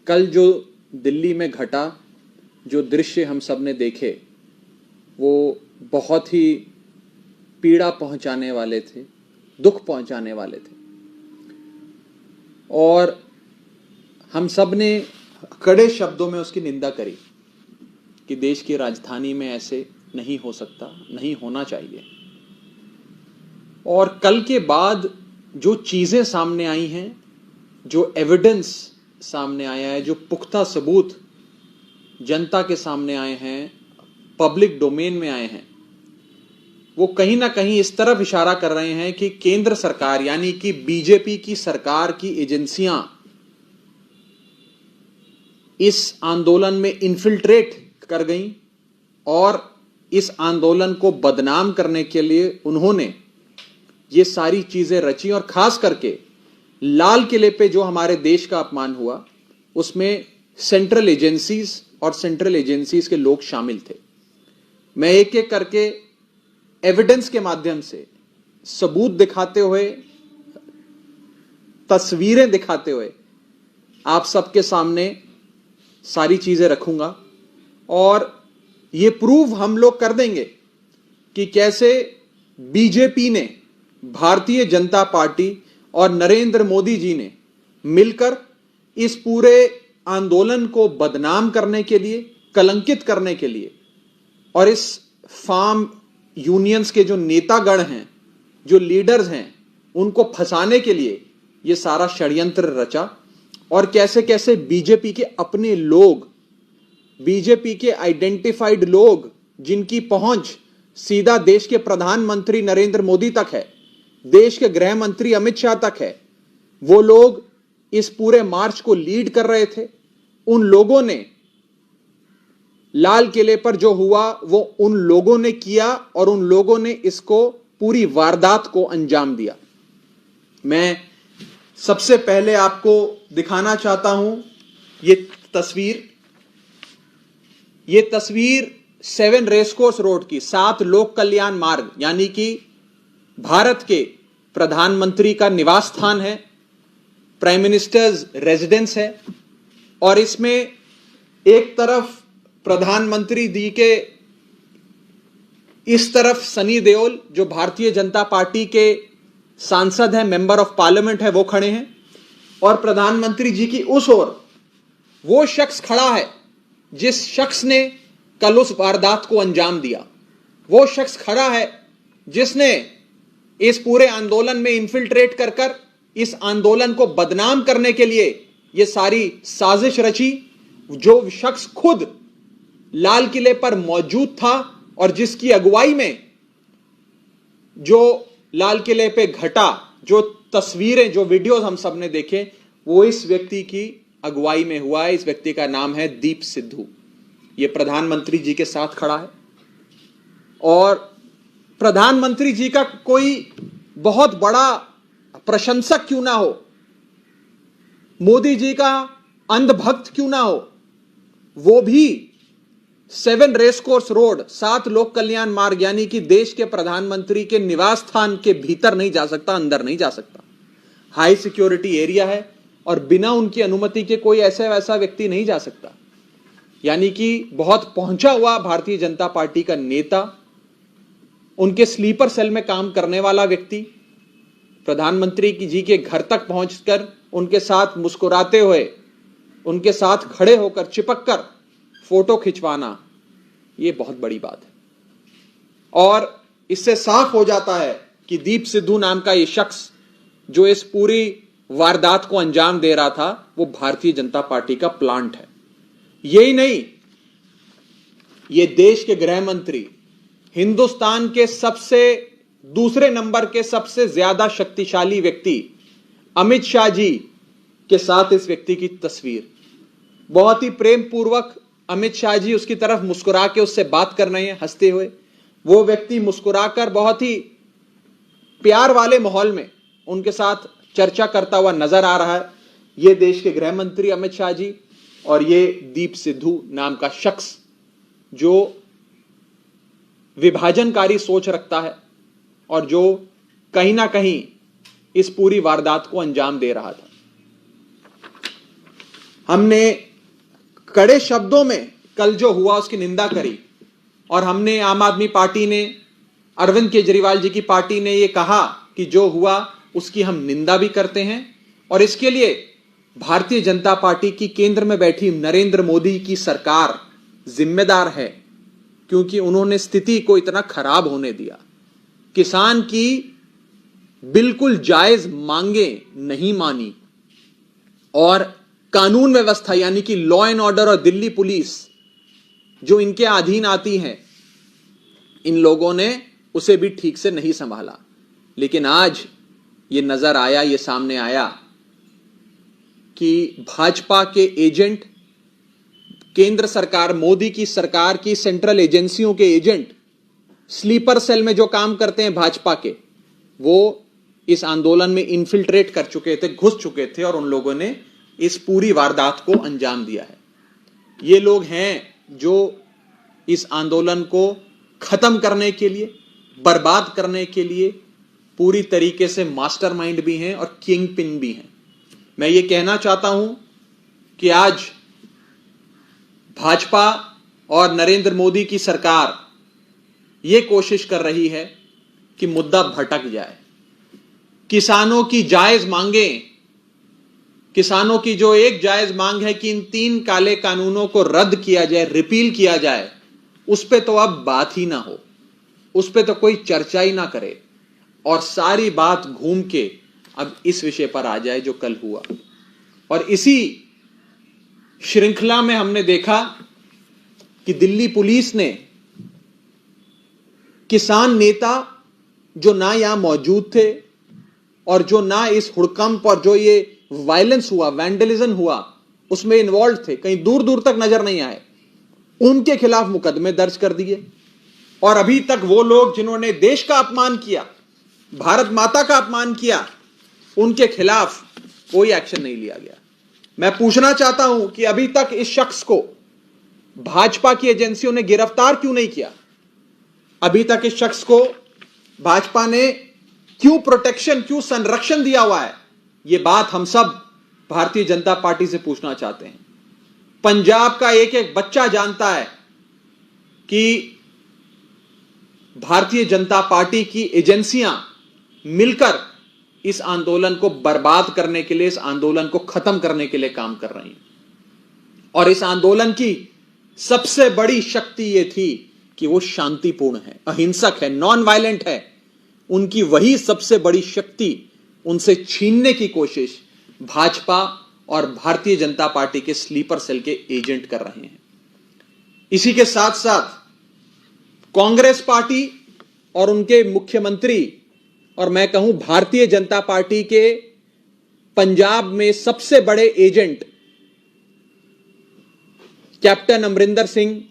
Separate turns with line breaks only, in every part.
कल जो दिल्ली में घटा, जो दृश्य हम सब ने देखे, वो बहुत ही पीड़ा पहुंचाने वाले थे, दुख पहुंचाने वाले थे। और हम सब ने कड़े शब्दों में उसकी निंदा करी कि देश की राजधानी में ऐसे नहीं हो सकता, नहीं होना चाहिए। और कल के बाद जो चीजें सामने आई हैं, जो एविडेंस सामने आया है, जो पुख्ता सबूत जनता के सामने आए हैं, पब्लिक डोमेन में आए हैं, वो कहीं ना कहीं इस तरफ इशारा कर रहे हैं कि केंद्र सरकार यानी कि बीजेपी की सरकार की एजेंसियां इस आंदोलन में इन्फिल्ट्रेट कर गईं और इस आंदोलन को बदनाम करने के लिए उन्होंने ये सारी चीजें रची। और खास करके लाल किले पे जो हमारे देश का अपमान हुआ, उसमें सेंट्रल एजेंसीज और सेंट्रल एजेंसीज के लोग शामिल थे। मैं एक एक करके एविडेंस के माध्यम से, सबूत दिखाते हुए, तस्वीरें दिखाते हुए आप सबके सामने सारी चीजें रखूंगा और ये प्रूव हम लोग कर देंगे कि कैसे बीजेपी ने, भारतीय जनता पार्टी और नरेंद्र मोदी जी ने मिलकर इस पूरे आंदोलन को बदनाम करने के लिए, कलंकित करने के लिए और इस फार्म यूनियंस के जो नेतागण हैं, जो लीडर्स हैं, उनको फंसाने के लिए ये सारा षड्यंत्र रचा। और कैसे कैसे बीजेपी के अपने लोग, बीजेपी के आइडेंटिफाइड लोग, जिनकी पहुंच सीधा देश के प्रधानमंत्री नरेंद्र मोदी तक है, देश के गृह मंत्री अमित शाह तक है, वो लोग इस पूरे मार्च को लीड कर रहे थे। उन लोगों ने, लाल किले पर जो हुआ वो उन लोगों ने किया और उन लोगों ने इसको, पूरी वारदात को अंजाम दिया। मैं सबसे पहले आपको दिखाना चाहता हूं ये तस्वीर 7 रेसकोर्स रोड की, 7 लोक कल्याण मार्ग यानी कि भारत के प्रधानमंत्री का निवास स्थान है, प्राइम मिनिस्टर्स रेजिडेंस है। और इसमें एक तरफ प्रधानमंत्री जी के, इस तरफ सनी देओल जो भारतीय जनता पार्टी के सांसद हैं, मेंबर ऑफ पार्लियामेंट है, वो खड़े हैं। और प्रधानमंत्री जी की उस ओर वो शख्स खड़ा है जिस शख्स ने कल उस वारदात को अंजाम दिया। वो शख्स खड़ा है जिसने इस पूरे आंदोलन में इन्फिल्ट्रेट कर इस आंदोलन को बदनाम करने के लिए ये सारी साजिश रची। जो शख्स खुद लाल किले पर मौजूद था और जिसकी अगुवाई में जो लाल किले पे घटा, जो तस्वीरें, जो वीडियोस हम सब ने देखे, वो इस व्यक्ति की अगुवाई में हुआ है। इस व्यक्ति का नाम है दीप सिद्धू। ये प्रधानमंत्री जी के साथ खड़ा है और प्रधानमंत्री जी का कोई बहुत बड़ा प्रशंसक क्यों ना हो, मोदी जी का अंधभक्त क्यों ना हो, वो भी 7 रेसकोर्स रोड, 7 लोक कल्याण मार्ग यानी कि देश के प्रधानमंत्री के निवास स्थान के भीतर नहीं जा सकता, अंदर नहीं जा सकता। हाई सिक्योरिटी एरिया है और बिना उनकी अनुमति के कोई ऐसा वैसा व्यक्ति नहीं जा सकता। यानी कि बहुत पहुंचा हुआ भारतीय जनता पार्टी का नेता, उनके स्लीपर सेल में काम करने वाला व्यक्ति, प्रधानमंत्री जी के घर तक पहुंचकर उनके साथ मुस्कुराते हुए, उनके साथ खड़े होकर, चिपक कर फोटो खिंचवाना, ये बहुत बड़ी बात है। और इससे साफ हो जाता है कि दीप सिद्धू नाम का ये शख्स जो इस पूरी वारदात को अंजाम दे रहा था, वो भारतीय जनता पार्टी का प्लांट है। यही नहीं, ये देश के गृह मंत्री, हिंदुस्तान के दूसरे नंबर के सबसे ज्यादा शक्तिशाली व्यक्ति अमित शाह जी के साथ इस व्यक्ति की तस्वीर। बहुत ही प्रेम पूर्वक अमित शाह जी उसकी तरफ मुस्कुरा के उससे बात कर रहे हैं, हंसते हुए। वो व्यक्ति मुस्कुराकर बहुत ही प्यार वाले माहौल में उनके साथ चर्चा करता हुआ नजर आ रहा है। ये देश के गृह मंत्री अमित शाह जी और ये दीप सिद्धू नाम का शख्स जो विभाजनकारी सोच रखता है और जो कहीं ना कहीं इस पूरी वारदात को अंजाम दे रहा था। हमने कड़े शब्दों में कल जो हुआ उसकी निंदा करी और हमने आम आदमी पार्टी ने, अरविंद केजरीवाल जी की पार्टी ने यह कहा कि जो हुआ उसकी हम निंदा भी करते हैं और इसके लिए भारतीय जनता पार्टी की केंद्र में बैठी नरेंद्र मोदी की सरकार जिम्मेदार है, क्योंकि उन्होंने स्थिति को इतना खराब होने दिया। किसान की बिल्कुल जायज मांगे नहीं मानी और कानून व्यवस्था यानी कि लॉ एंड ऑर्डर और दिल्ली पुलिस जो इनके अधीन आती है, इन लोगों ने उसे भी ठीक से नहीं संभाला। लेकिन आज ये नजर आया, ये सामने आया कि भाजपा के एजेंट, केंद्र सरकार, मोदी की सरकार की सेंट्रल एजेंसियों के एजेंट, स्लीपर सेल में जो काम करते हैं भाजपा के, वो इस आंदोलन में इन्फिल्ट्रेट कर चुके थे, घुस चुके थे और उन लोगों ने इस पूरी वारदात को अंजाम दिया है। ये लोग हैं जो इस आंदोलन को खत्म करने के लिए, बर्बाद करने के लिए पूरी तरीके से मास्टरमाइंड भी हैं और किंग पिन भी हैं। मैं ये कहना चाहता हूं कि आज भाजपा और नरेंद्र मोदी की सरकार ये कोशिश कर रही है कि मुद्दा भटक जाए। किसानों की जायज मांगें, किसानों की जो एक जायज मांग है कि इन 3 काले कानूनों को रद्द किया जाए, रिपील किया जाए, उस पे तो अब बात ही ना हो, उस पे तो कोई चर्चा ही ना करे और सारी बात घूम के अब इस विषय पर आ जाए जो कल हुआ। और इसी श्रृंखला में हमने देखा कि दिल्ली पुलिस ने किसान नेता जो ना यहां मौजूद थे और जो ना इस हुड़कंप और जो ये वायलेंस हुआ, वैंडलिज्म हुआ, उसमें इन्वॉल्व थे, कहीं दूर दूर तक नजर नहीं आए, उनके खिलाफ मुकदमे दर्ज कर दिए। और अभी तक वो लोग जिन्होंने देश का अपमान किया, भारत माता का अपमान किया, उनके खिलाफ कोई एक्शन नहीं लिया गया। मैं पूछना चाहता हूं कि अभी तक इस शख्स को भाजपा की एजेंसियों ने गिरफ्तार क्यों नहीं किया? अभी तक इस शख्स को भाजपा ने क्यों प्रोटेक्शन, क्यों संरक्षण दिया हुआ है? यह बात हम सब भारतीय जनता पार्टी से पूछना चाहते हैं। पंजाब का एक एक बच्चा जानता है कि भारतीय जनता पार्टी की एजेंसियां मिलकर इस आंदोलन को बर्बाद करने के लिए, इस आंदोलन को खत्म करने के लिए काम कर रही हैं। और इस आंदोलन की सबसे बड़ी शक्ति यह थी कि वो शांतिपूर्ण है, अहिंसक है, नॉन वायलेंट है। उनकी वही सबसे बड़ी शक्ति उनसे छीनने की कोशिश भाजपा और भारतीय जनता पार्टी के स्लीपर सेल के एजेंट कर रहे हैं। इसी के साथ साथ कांग्रेस पार्टी और उनके मुख्यमंत्री, और मैं कहूं भारतीय जनता पार्टी के पंजाब में सबसे बड़े agent captain Amarinder Singh,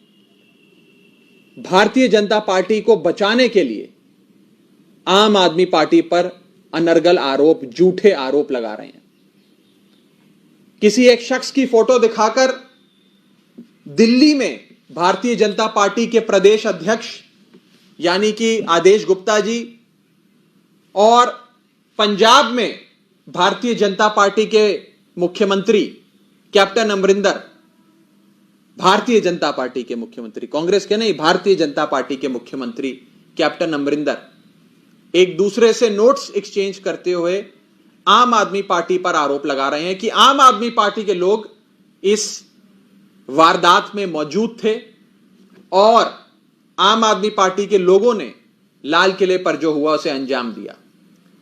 Bharatiya Janata party को बचाने के लिए आम आदमी पार्टी पर अनर्गल आरोप, झूठे आरोप लगा रहे हैं। किसी एक शख्स की फोटो दिखाकर दिल्ली में भारतीय जनता पार्टी के प्रदेश अध्यक्ष यानी कि आदेश गुप्ता जी और पंजाब में भारतीय जनता पार्टी के मुख्यमंत्री कैप्टन अमरिंदर, भारतीय जनता पार्टी के मुख्यमंत्री, कांग्रेस के नहीं, भारतीय जनता पार्टी के मुख्यमंत्री कैप्टन अमरिंदर एक दूसरे से नोट्स एक्सचेंज करते हुए आम आदमी पार्टी पर आरोप लगा रहे हैं कि आम आदमी पार्टी के लोग इस वारदात में मौजूद थे और आम आदमी पार्टी के लोगों ने लाल किले पर जो हुआ उसे अंजाम दिया।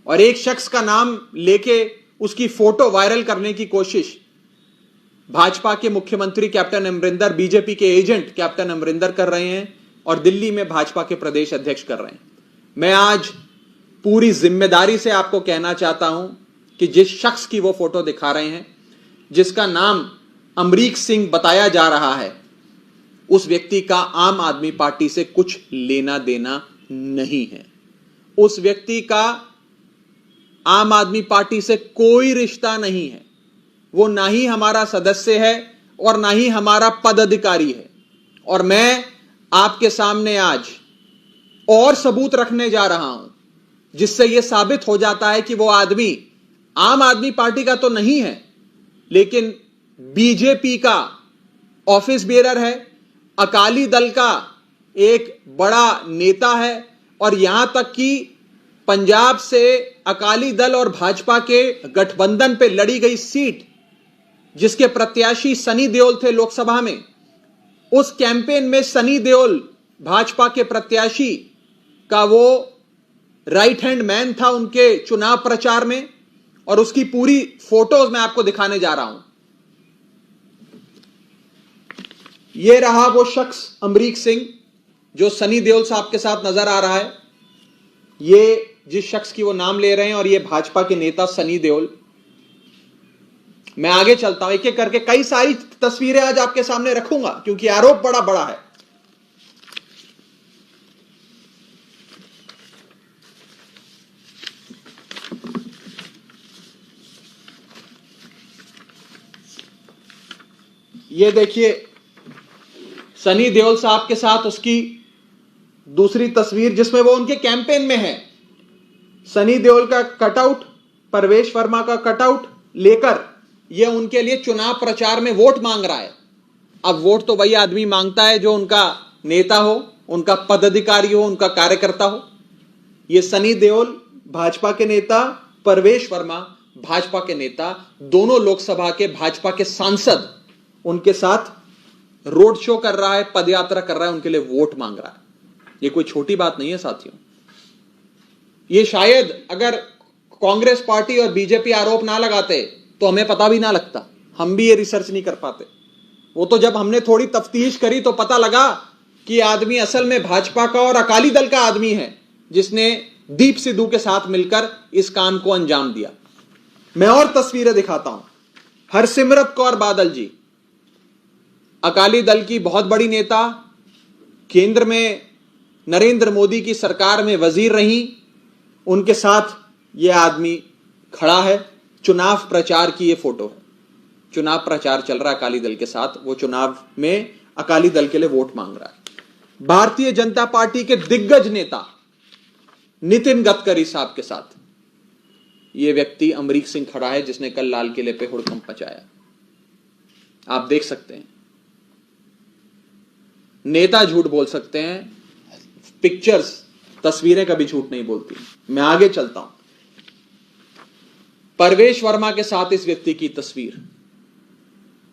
और एक शख्स का नाम लेके उसकी फोटो वायरल करने की कोशिश भाजपा के मुख्यमंत्री कैप्टन अमरिंदर, बीजेपी के एजेंट कैप्टन अमरिंदर कर रहे हैं और दिल्ली में भाजपा के प्रदेश अध्यक्ष कर रहे हैं। मैं आज पूरी जिम्मेदारी से आपको कहना चाहता हूं कि जिस शख्स की वो फोटो दिखा रहे हैं, जिसका नाम अमरीक सिंह बताया जा रहा है, उस व्यक्ति का आम आदमी पार्टी से कुछ लेना देना नहीं है। उस व्यक्ति का आम आदमी पार्टी से कोई रिश्ता नहीं है। वो ना ही हमारा सदस्य है और ना ही हमारा पदाधिकारी है। और मैं आपके सामने आज और सबूत रखने जा रहा हूं जिससे यह साबित हो जाता है कि वो आदमी आम आदमी पार्टी का तो नहीं है, लेकिन बीजेपी का ऑफिस बेरर है, अकाली दल का एक बड़ा नेता है, और यहां तक कि पंजाब से अकाली दल और भाजपा के गठबंधन पे लड़ी गई सीट जिसके प्रत्याशी सनी देओल थे लोकसभा में, उस कैंपेन में सनी देओल भाजपा के प्रत्याशी का वो राइट हैंड मैन था उनके चुनाव प्रचार में, और उसकी पूरी फोटोज मैं आपको दिखाने जा रहा हूं। यह रहा वो शख्स अमरीक सिंह जो सनी देओल साहब के साथ नजर आ रहा है, ये जिस शख्स की वो नाम ले रहे हैं, और ये भाजपा के नेता सनी देओल। मैं आगे चलता हूं, एक एक करके कई सारी तस्वीरें आज आपके सामने रखूंगा क्योंकि आरोप बड़ा बड़ा है। ये देखिए सनी देओल साहब के साथ उसकी दूसरी तस्वीर जिसमें वो उनके कैंपेन में है। सनी देओल का कटआउट, परवेश वर्मा का कटआउट लेकर ये उनके लिए चुनाव प्रचार में वोट मांग रहा है। अब वोट तो वही आदमी मांगता है जो उनका नेता हो, उनका पदाधिकारी हो, उनका कार्यकर्ता हो। ये सनी देओल भाजपा के नेता, परवेश वर्मा भाजपा के नेता, दोनों लोकसभा के भाजपा के सांसद उनके साथ रोड शो कर रहा है, पदयात्रा कर रहा है, उनके लिए वोट मांग रहा है। ये कोई छोटी बात नहीं है साथियों। ये शायद अगर कांग्रेस पार्टी और बीजेपी आरोप ना लगाते तो हमें पता भी ना लगता, हम भी ये रिसर्च नहीं कर पाते। वो तो जब हमने थोड़ी तफ्तीश करी तो पता लगा कि आदमी असल में भाजपा का और अकाली दल का आदमी है जिसने दीप सिद्धू के साथ मिलकर इस काम को अंजाम दिया। मैं और तस्वीरें दिखाता हूं। हरसिमरत कौर बादल जी अकाली दल की बहुत बड़ी नेता, केंद्र में नरेंद्र मोदी की सरकार में वजीर रही, उनके साथ यह आदमी खड़ा है। चुनाव प्रचार की यह फोटो है, चुनाव प्रचार चल रहा है अकाली दल के साथ, वो चुनाव में अकाली दल के लिए वोट मांग रहा है। भारतीय जनता पार्टी के दिग्गज नेता नितिन गडकरी साहब के साथ यह व्यक्ति अमरीक सिंह खड़ा है जिसने कल लाल किले पे हुड़कंप मचाया। आप देख सकते हैं, नेता झूठ बोल सकते हैं, पिक्चर्स, तस्वीरें कभी झूठ नहीं बोलती। मैं आगे चलता हूं। परवेश वर्मा के साथ इस व्यक्ति की तस्वीर।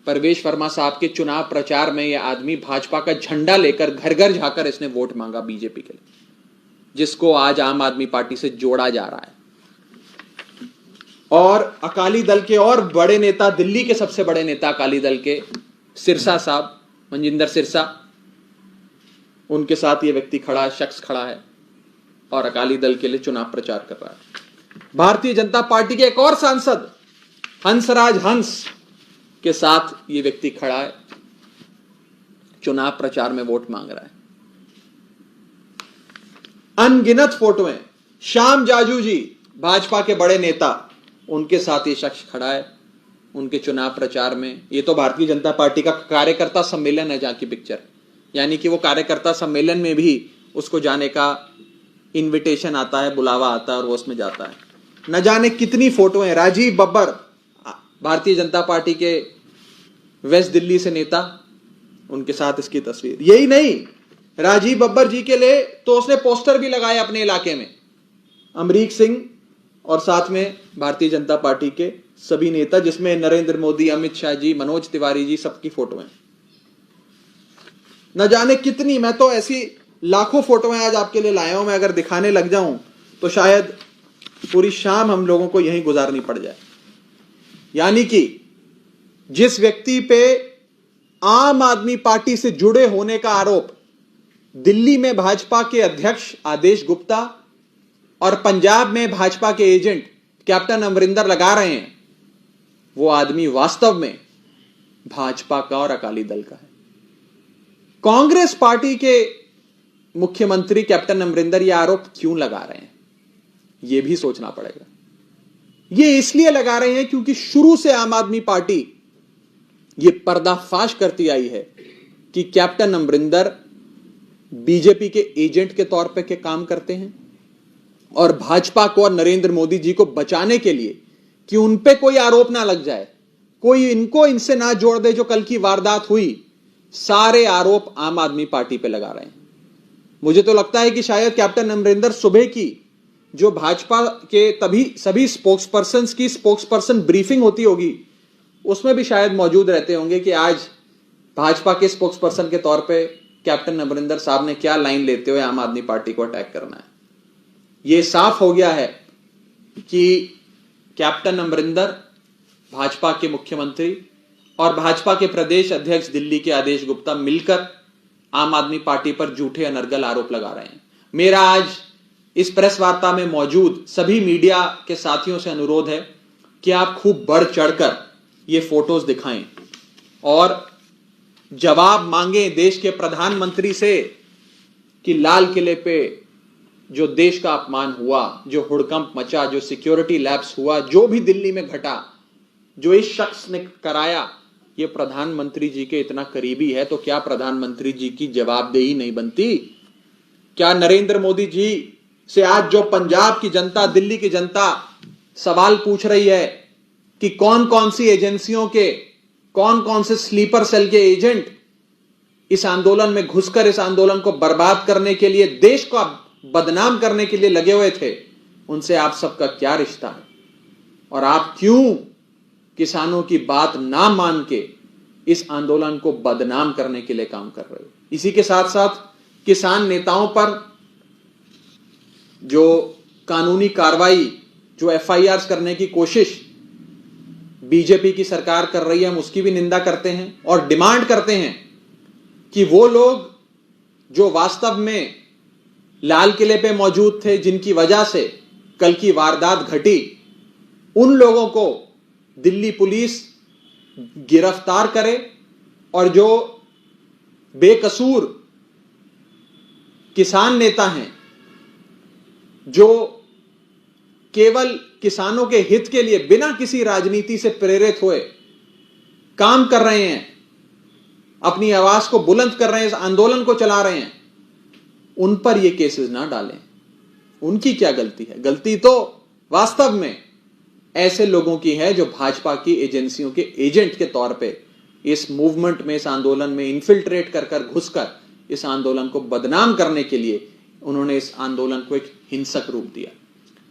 परवेश वर्मा साहब के चुनाव प्रचार में यह आदमी भाजपा का झंडा लेकर घर घर जाकर इसने वोट मांगा बीजेपी के लिए, जिसको आज आम आदमी पार्टी से जोड़ा जा रहा है। और अकाली दल के और बड़े नेता, दिल्ली के सबसे बड़े नेता अकाली दल के सिरसा साहब, मनजिंदर सिरसा, उनके साथ ये व्यक्ति खड़ा है, शख्स खड़ा है और अकाली दल के लिए चुनाव प्रचार कर रहा है। भारतीय जनता पार्टी के एक और सांसद हंसराज हंस के साथ ये व्यक्ति खड़ा है, चुनाव प्रचार में वोट मांग रहा है। अनगिनत फोटोएं, श्याम जाजू जी भाजपा के बड़े नेता, उनके साथ ये शख्स खड़ा है उनके चुनाव प्रचार में। ये तो भारतीय जनता पार्टी का कार्यकर्ता सम्मेलन है जहां की पिक्चर, यानी कि वो कार्यकर्ता सम्मेलन में भी उसको जाने का इनविटेशन आता है, बुलावा आता है और वो उसमें जाता है। न जाने कितनी फोटोएं। राजीव बब्बर भारतीय जनता पार्टी के वेस्ट दिल्ली से नेता, उनके साथ इसकी तस्वीर। यही नहीं, राजीव बब्बर जी के लिए तो उसने पोस्टर भी लगाए अपने इलाके में। अमरीक सिंह और साथ में भारतीय जनता पार्टी के सभी नेता, जिसमें नरेंद्र मोदी, अमित शाह जी, मनोज तिवारी जी, सबकी फोटो है। न जाने कितनी, मैं तो ऐसी लाखों फोटोएं आज आपके लिए लाया हूं। मैं अगर दिखाने लग जाऊं तो शायद पूरी शाम हम लोगों को यहीं गुजारनी पड़ जाए। यानी कि जिस व्यक्ति पे आम आदमी पार्टी से जुड़े होने का आरोप दिल्ली में भाजपा के अध्यक्ष आदेश गुप्ता और पंजाब में भाजपा के एजेंट कैप्टन अमरिंदर लगा रहे हैं, वो आदमी वास्तव में भाजपा का और अकाली दल का है। कांग्रेस पार्टी के मुख्यमंत्री कैप्टन अमरिंदर ये आरोप क्यों लगा रहे हैं, यह भी सोचना पड़ेगा। ये इसलिए लगा रहे हैं क्योंकि शुरू से आम आदमी पार्टी ये पर्दाफाश करती आई है कि कैप्टन अमरिंदर बीजेपी के एजेंट के तौर पर के काम करते हैं और भाजपा को और नरेंद्र मोदी जी को बचाने के लिए कि उन पे कोई आरोप ना लग जाए, कोई इनको इनसे ना जोड़ दे जो कल की वारदात हुई, सारे आरोप आम आदमी पार्टी पे लगा रहे हैं। मुझे तो लगता है कि शायद कैप्टन अमरिंदर सुबह की जो भाजपा के तभी सभी स्पोक्सपर्सन्स की स्पोक्सपर्सन ब्रीफिंग होती होगी, उसमें भी शायद मौजूद रहते होंगे कि आज भाजपा के स्पोक्सपर्सन के तौर पे कैप्टन अमरिंदर साहब ने क्या लाइन लेते हुए आम आदमी पार्टी को अटैक करना है। यह साफ हो गया है कि कैप्टन अमरिंदर, भाजपा के मुख्यमंत्री और भाजपा के प्रदेश अध्यक्ष दिल्ली के आदेश गुप्ता मिलकर आम आदमी पार्टी पर झूठे अनर्गल आरोप लगा रहे हैं। मेरा आज इस प्रेस वार्ता में मौजूद सभी मीडिया के साथियों से अनुरोध है कि आप खूब बढ़ चढ़कर ये फोटोज दिखाएं और जवाब मांगे देश के प्रधानमंत्री से कि लाल किले पे जो देश का अपमान हुआ, जो हुड़कंप मचा, जो सिक्योरिटी लैप्स हुआ, जो भी दिल्ली में घटा, जो इस शख्स ने कराया, ये प्रधानमंत्री जी के इतना करीबी है, तो क्या प्रधानमंत्री जी की जवाबदेही नहीं बनती? क्या नरेंद्र मोदी जी से आज जो पंजाब की जनता, दिल्ली की जनता सवाल पूछ रही है कि कौन कौन सी एजेंसियों के, कौन कौन से स्लीपर सेल के एजेंट इस आंदोलन में घुसकर इस आंदोलन को बर्बाद करने के लिए, देश को बदनाम करने के लिए लगे हुए थे, उनसे आप सबका क्या रिश्ता है? और आप क्यों किसानों की बात ना मान के इस आंदोलन को बदनाम करने के लिए काम कर रहे हो? इसी के साथ साथ किसान नेताओं पर जो कानूनी कार्रवाई, जो एफआईआर करने की कोशिश बीजेपी की सरकार कर रही है, हम उसकी भी निंदा करते हैं और डिमांड करते हैं कि वो लोग जो वास्तव में लाल किले पे मौजूद थे, जिनकी वजह से कल की वारदात घटी, उन लोगों को दिल्ली पुलिस गिरफ्तार करे और जो बेकसूर किसान नेता हैं, जो केवल किसानों के हित के लिए बिना किसी राजनीति से प्रेरित हुए काम कर रहे हैं, अपनी आवाज को बुलंद कर रहे हैं, इस आंदोलन को चला रहे हैं, उन पर ये केसेस ना डालें। उनकी क्या गलती है? गलती तो वास्तव में ऐसे लोगों की है जो भाजपा की एजेंसियों के एजेंट के तौर पे इस मूवमेंट में, इस आंदोलन में इन्फिल्ट्रेट कर घुसकर इस आंदोलन को बदनाम करने के लिए उन्होंने इस आंदोलन को एक हिंसक रूप दिया।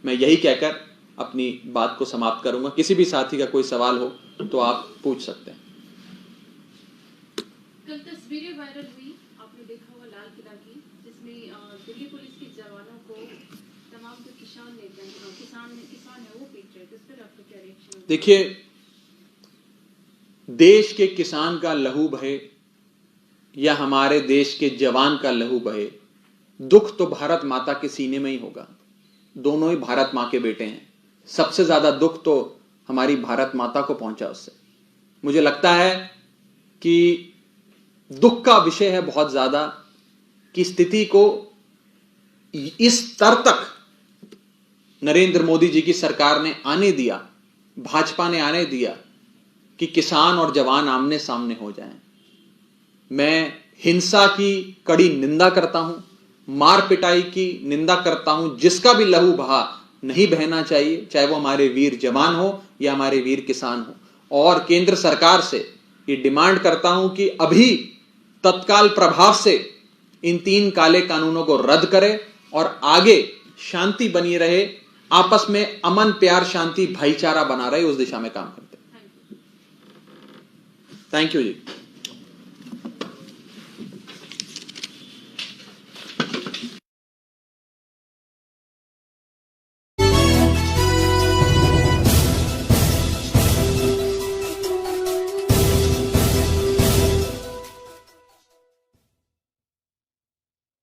मैं यही कहकर अपनी बात को समाप्त करूंगा। किसी भी साथी का कोई सवाल हो तो आप पूछ सकते हैं।
कल तस्वीरें वायरल हुई, आपने देखा होगा लाल किला की, जिसमें दिल्ली पुलिस के जवानों को तमाम जो किसान नेता हैं, किसान है वो पीट रहे थे। इस पर आपका क्या रिएक्शन?
देखिए, देश के किसान का लहू बहे या हमारे देश के जवान का लहू बहे, दुख तो भारत माता के सीने में ही होगा। दोनों ही भारत मां के बेटे हैं। सबसे ज्यादा दुख तो हमारी भारत माता को पहुंचा उससे। मुझे लगता है कि दुख का विषय है बहुत ज्यादा कि स्थिति को इस स्तर तक नरेंद्र मोदी जी की सरकार ने आने दिया, भाजपा ने आने दिया कि किसान और जवान आमने सामने हो जाएं। मैं हिंसा की कड़ी निंदा करता हूं, मार पिटाई की निंदा करता हूं। जिसका भी लहू बहा नहीं बहना चाहिए, चाहे वो हमारे वीर जवान हो या हमारे वीर किसान हो। और केंद्र सरकार से ये डिमांड करता हूं कि अभी तत्काल प्रभाव से इन 3 काले कानूनों को रद्द करे और आगे शांति बनी रहे, आपस में अमन, प्यार, शांति, भाईचारा बना रहे, उस दिशा में काम करते हैं। Thank you ji.